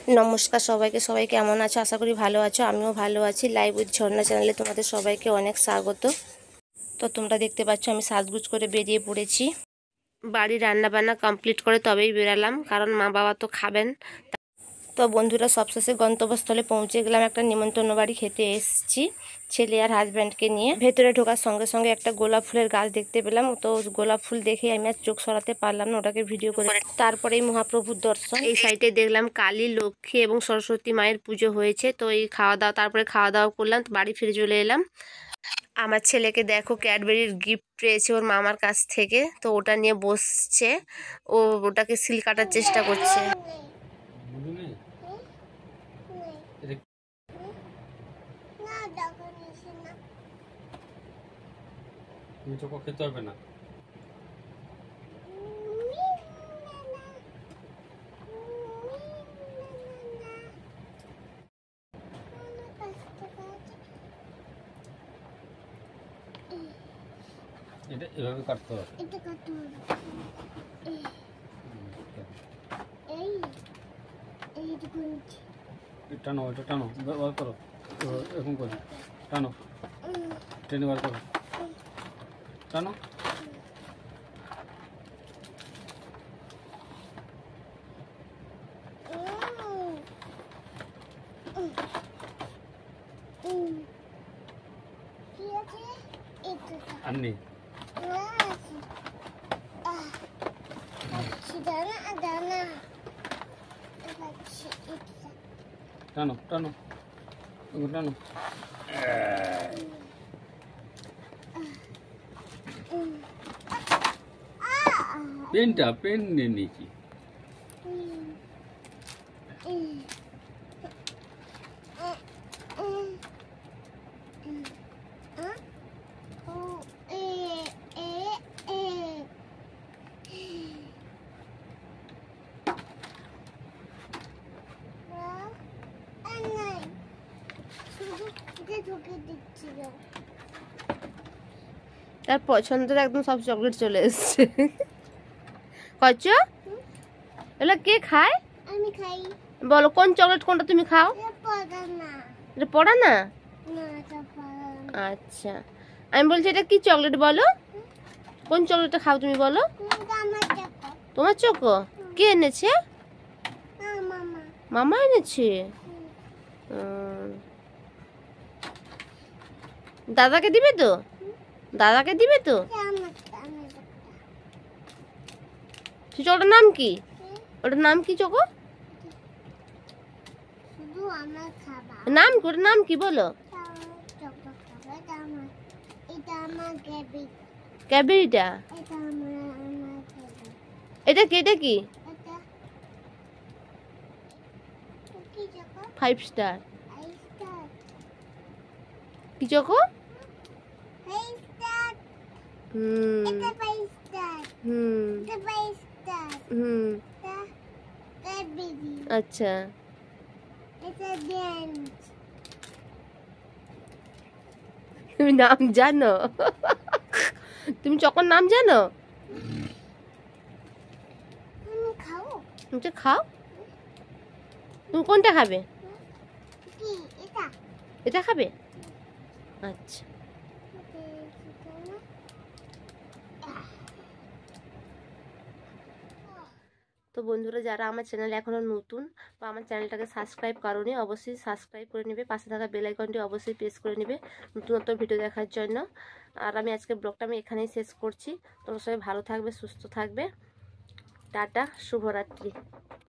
নমস্কার সবাইকে, সবাই কেমন আছো? আশা করি ভালো আছো। আমিও ভালো আছি। লাইভ উইথ ঝর্ণা চ্যানেলে তোমাদের সবাইকে অনেক স্বাগত। তো তোমরা দেখতে পাচ্ছ আমি সাজগুজ করে বেরিয়ে পড়েছি। বাড়ি রান্নাবান্না কমপ্লিট করে তবেই বেরালাম, কারণ মা বাবা তো খাবেন। তো বন্ধুরা, সবশেষে গন্তব্যস্থলে পৌঁছে গেলাম। একটা নিমন্ত্রণ বাড়ি খেতে এসেছি ছেলে আর হাজব্যান্ডকে নিয়ে। ভেতরে ঢোকার সঙ্গে সঙ্গে একটা গোলাপ ফুলের গাছ দেখতে পেলাম। তো গোলাপ ফুল দেখে আমি আর চোখ সরাতে পারলাম না, ওটাকে ভিডিও করে। তারপরেই মহাপ্রভুর দর্শন। এই সাইডে দেখলাম কালী, লক্ষ্মী এবং সরস্বতী মায়ের পুজো হয়েছে। তো এই তারপরে খাওয়া দাওয়া করলাম, বাড়ি ফিরে চলে এলাম। আমার ছেলেকে দেখো ক্যাডবেরির গিফট পেয়েছে ওর মামার কাছ থেকে, তো ওটা নিয়ে বসছে। ওটাকে সিল কাটার চেষ্টা করছে। তুমি তো খেতে হবে না। এটা এভাবে কাটতে হবে। এটা কাটতে হবে। টানো, এটা টানো, বার করো। এরকম করো, টানো, টেনে বার করো, টানো। আন্নি টানো, টানো, টানো। পেন নিয়ে নিয়েছি। তার পছন্দের একদম সব চকলেট চলে এসছে। কচ্ছ এগুলো কে খায়? আমি খাই। বলো কোন চকলেট কোনটা তুমি খাও? এটা পড়া না। আচ্ছা, আমি বলছি এটা কি চকলেট বলো? কোন চকলেটটা খাও তুমি বলো? তোমার চোখো কে এনেছে? মামা এনেছে। দাদাকে দিবে তো? দাদাকে দিবে তো? ওটার নাম কি? ওটার নাম কি চোখো? নাম কি? ওটার নাম কি বলো? ক্যাডবেরিটা। এটা কি? এটা কি? 5 স্টার। কি চোখো? আচ্ছা, তুমি নাম জানো? তুমি চকোর নাম জানো? তুমি খাও। তুমি কোনটা খাবে? এটা খাবে? আচ্ছা। তো বন্ধুরা, যারা আমার চ্যানেলে এখনো নতুন বা আমার চ্যানেলটাকে সাবস্ক্রাইব করোনি, অবশ্যই সাবস্ক্রাইব করে নেবে। পাশে থাকা বেল আইকনটি অবশ্যই প্রেস করে নেবে নতুন নতুন ভিডিও দেখার জন্য। আর আমি আজকের ব্লগটা এখানেই শেষ করছি। তোমরা সবাই ভালো থাকবে, সুস্থ থাকবে। টাটা, শুভরাত্রি।